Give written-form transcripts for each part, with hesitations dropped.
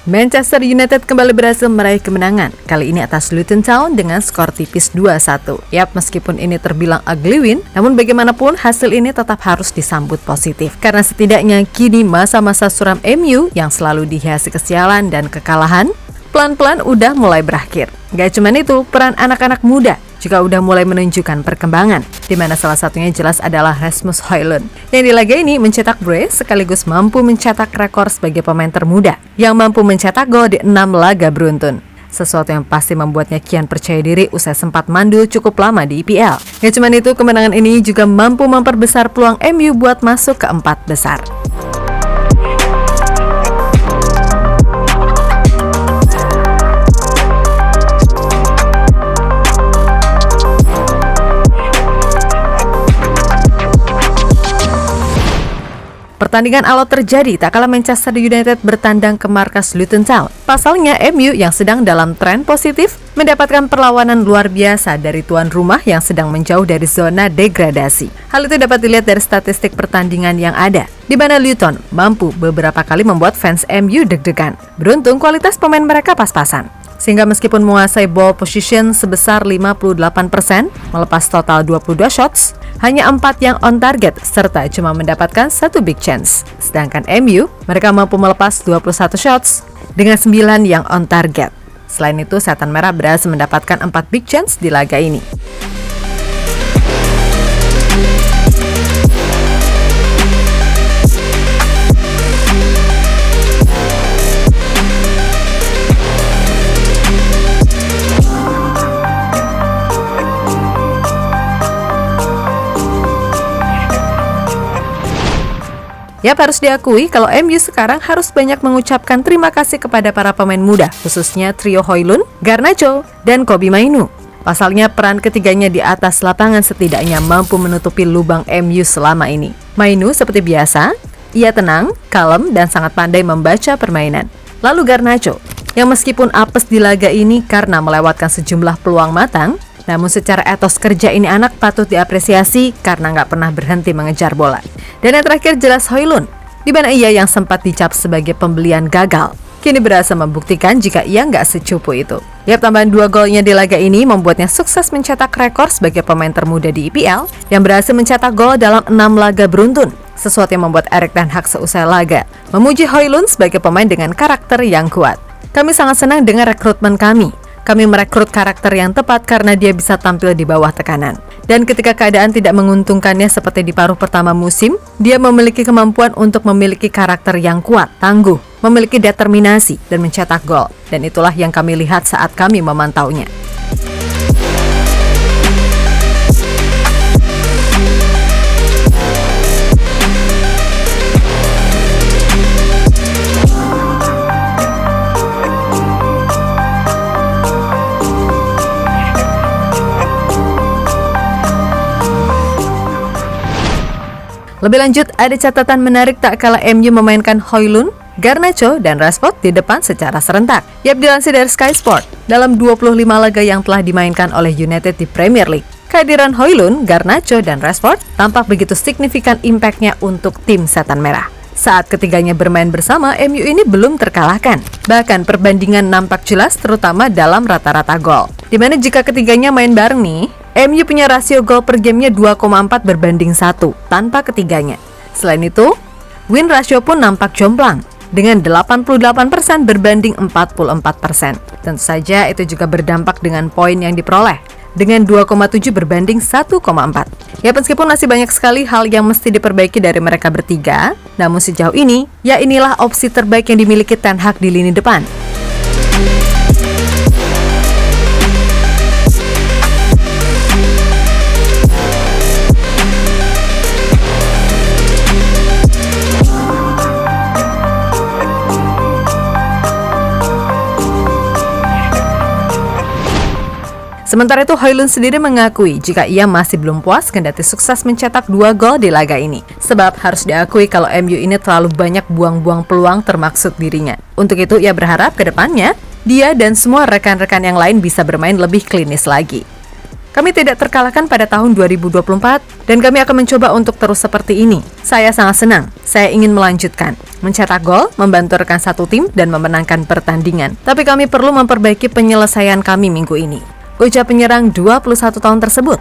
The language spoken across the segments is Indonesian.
Manchester United kembali berhasil meraih kemenangan, kali ini atas Luton Town dengan skor tipis 2-1. Yap, meskipun ini terbilang ugly win, namun bagaimanapun hasil ini tetap harus disambut positif. Karena setidaknya kini masa-masa suram MU yang selalu dihiasi kesialan dan kekalahan, pelan-pelan udah mulai berakhir. Gak cuman itu, peran anak-anak muda juga udah mulai menunjukkan perkembangan, di mana salah satunya jelas adalah Rasmus Højlund, yang di laga ini mencetak brace sekaligus mampu mencetak rekor sebagai pemain termuda yang mampu mencetak gol di 6 laga beruntun. Sesuatu yang pasti membuatnya kian percaya diri usai sempat mandul cukup lama di IPL. Gak cuman itu, kemenangan ini juga mampu memperbesar peluang MU buat masuk ke 4 besar. Pertandingan alot terjadi tak kala Manchester United bertandang ke markas Luton Town. Pasalnya MU yang sedang dalam tren positif mendapatkan perlawanan luar biasa dari tuan rumah yang sedang menjauh dari zona degradasi. Hal itu dapat dilihat dari statistik pertandingan yang ada, di mana Luton mampu beberapa kali membuat fans MU deg-degan. Beruntung kualitas pemain mereka pas-pasan, sehingga meskipun menguasai ball position sebesar 58%, melepas total 22 shots, hanya 4 yang on target, serta cuma mendapatkan 1 big chance. Sedangkan MU, mereka mampu melepas 21 shots dengan 9 yang on target. Selain itu, Setan Merah berhasil mendapatkan 4 big chance di laga ini. Yap, harus diakui kalau MU sekarang harus banyak mengucapkan terima kasih kepada para pemain muda, khususnya trio Højlund, Garnacho, dan Kobbie Mainoo. Pasalnya peran ketiganya di atas lapangan setidaknya mampu menutupi lubang MU selama ini. Mainoo seperti biasa, ia tenang, kalem, dan sangat pandai membaca permainan. Lalu Garnacho, yang meskipun apes di laga ini karena melewatkan sejumlah peluang matang, namun secara etos kerja ini anak patut diapresiasi karena nggak pernah berhenti mengejar bola. Dan yang terakhir jelas Højlund, di mana ia yang sempat dicap sebagai pembelian gagal, kini berhasil membuktikan jika ia nggak secupu itu. Yap, tambahan 2 golnya di laga ini membuatnya sukses mencetak rekor sebagai pemain termuda di IPL yang berhasil mencetak gol dalam 6 laga beruntun. Sesuatu yang membuat Erik ten Hag seusai laga memuji Højlund sebagai pemain dengan karakter yang kuat. Kami sangat senang dengan rekrutmen kami. Kami merekrut karakter yang tepat karena dia bisa tampil di bawah tekanan. Dan ketika keadaan tidak menguntungkannya seperti di paruh pertama musim, dia memiliki kemampuan untuk memiliki karakter yang kuat, tangguh, memiliki determinasi, dan mencetak gol. Dan itulah yang kami lihat saat kami memantaunya. Lebih lanjut, ada catatan menarik tak kala MU memainkan Højlund, Garnacho, dan Rashford di depan secara serentak. Yap, dilansir dari Sky Sport, dalam 25 laga yang telah dimainkan oleh United di Premier League, kehadiran Højlund, Garnacho, dan Rashford tampak begitu signifikan impact-nya untuk tim Setan Merah. Saat ketiganya bermain bersama, MU ini belum terkalahkan. Bahkan perbandingan nampak jelas terutama dalam rata-rata gol. Dimana jika ketiganya main bareng nih, MU punya rasio gol per gamenya 2,4 berbanding 1 tanpa ketiganya. Selain itu, win ratio pun nampak jomplang dengan 88% berbanding 44%. Tentu saja itu juga berdampak dengan poin yang diperoleh dengan 2,7 berbanding 1,4. Ya, meskipun masih banyak sekali hal yang mesti diperbaiki dari mereka bertiga, namun sejauh ini, ya inilah opsi terbaik yang dimiliki Ten Hag di lini depan. Sementara itu, Højlund sendiri mengakui jika ia masih belum puas kendati sukses mencetak 2 gol di laga ini. Sebab harus diakui kalau MU ini terlalu banyak buang-buang peluang termaksud dirinya. Untuk itu, ia berharap ke depannya, dia dan semua rekan-rekan yang lain bisa bermain lebih klinis lagi. Kami tidak terkalahkan pada tahun 2024 dan kami akan mencoba untuk terus seperti ini. Saya sangat senang, saya ingin melanjutkan. mencetak gol, membantu rekan satu tim, dan memenangkan pertandingan. Tapi kami perlu memperbaiki penyelesaian kami minggu ini, ujar penyerang 21 tahun tersebut.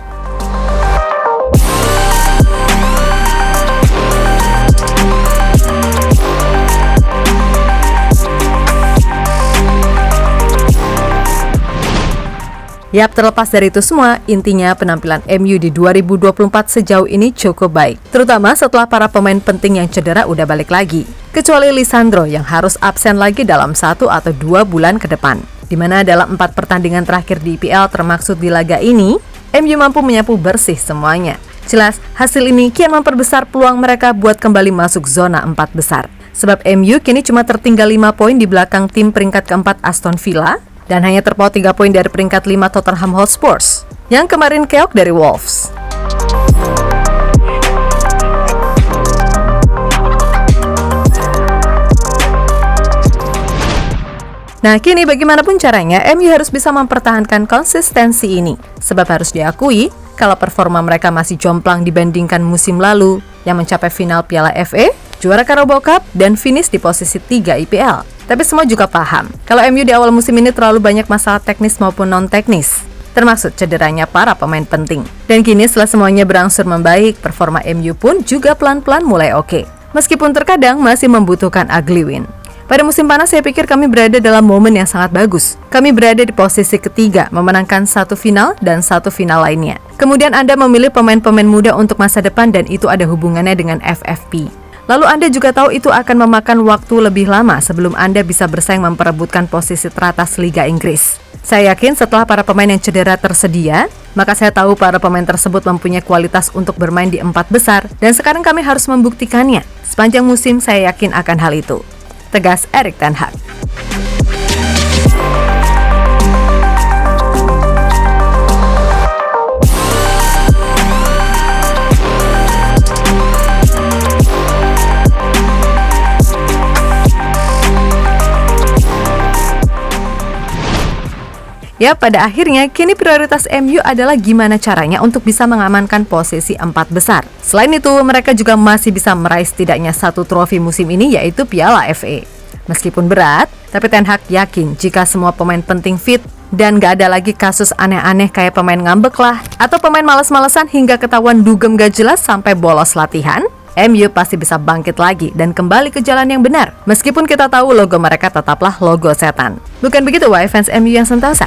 Yap, terlepas dari itu semua, intinya penampilan MU di 2024 sejauh ini cukup baik. Terutama setelah para pemain penting yang cedera udah balik lagi. Kecuali Lisandro yang harus absen lagi dalam 1 atau 2 bulan ke depan. Dimana dalam 4 pertandingan terakhir di IPL termaksud di laga ini, MU mampu menyapu bersih semuanya. Jelas, hasil ini kian memperbesar peluang mereka buat kembali masuk zona 4 besar. Sebab MU kini cuma tertinggal 5 poin di belakang tim peringkat keempat Aston Villa, dan hanya terpaut 3 poin dari peringkat 5 Tottenham Hotspur yang kemarin keok dari Wolves. Nah, kini bagaimanapun caranya, MU harus bisa mempertahankan konsistensi ini. Sebab harus diakui, kalau performa mereka masih jomplang dibandingkan musim lalu, yang mencapai final Piala FA, juara Carabao Cup, dan finish di posisi 3 IPL. Tapi semua juga paham, kalau MU di awal musim ini terlalu banyak masalah teknis maupun non-teknis, termasuk cederanya para pemain penting. Dan kini setelah semuanya berangsur membaik, performa MU pun juga pelan-pelan mulai oke. Meskipun terkadang masih membutuhkan ugly win. Pada musim panas saya pikir kami berada dalam momen yang sangat bagus. Kami berada di posisi ketiga, memenangkan 1 final dan 1 final lainnya. Kemudian Anda memilih pemain-pemain muda untuk masa depan dan itu ada hubungannya dengan FFP. Lalu Anda juga tahu itu akan memakan waktu lebih lama sebelum Anda bisa bersaing memperebutkan posisi teratas Liga Inggris. Saya yakin setelah para pemain yang cedera tersedia, maka saya tahu para pemain tersebut mempunyai kualitas untuk bermain di 4 besar dan sekarang kami harus membuktikannya. Sepanjang musim saya yakin akan hal itu. Tegas Erik ten Hag. Ya, pada akhirnya kini prioritas MU adalah gimana caranya untuk bisa mengamankan posisi 4 besar. Selain itu, mereka juga masih bisa meraih setidaknya 1 trofi musim ini, yaitu Piala FA. Meskipun berat, tapi Ten Hag yakin jika semua pemain penting fit dan gak ada lagi kasus aneh-aneh kayak pemain ngambek lah atau pemain malas-malesan hingga ketahuan dugem gak jelas sampai bolos latihan, MU pasti bisa bangkit lagi dan kembali ke jalan yang benar. Meskipun kita tahu logo mereka tetaplah logo setan. Bukan begitu, wahai fans MU yang sentosa?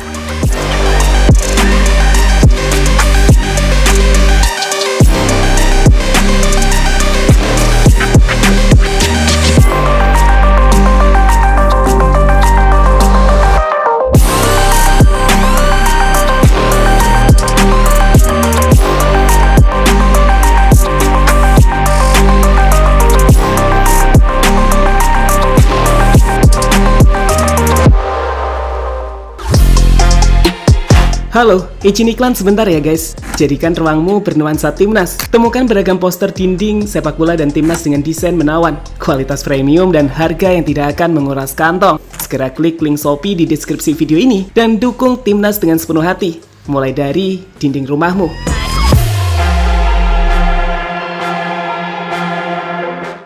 Halo, izin iklan sebentar ya guys. Jadikan ruangmu bernuansa timnas. Temukan beragam poster dinding, sepak bola dan timnas dengan desain menawan, kualitas premium dan harga yang tidak akan menguras kantong. Segera klik link Shopee di deskripsi video ini dan dukung timnas dengan sepenuh hati. Mulai dari dinding rumahmu.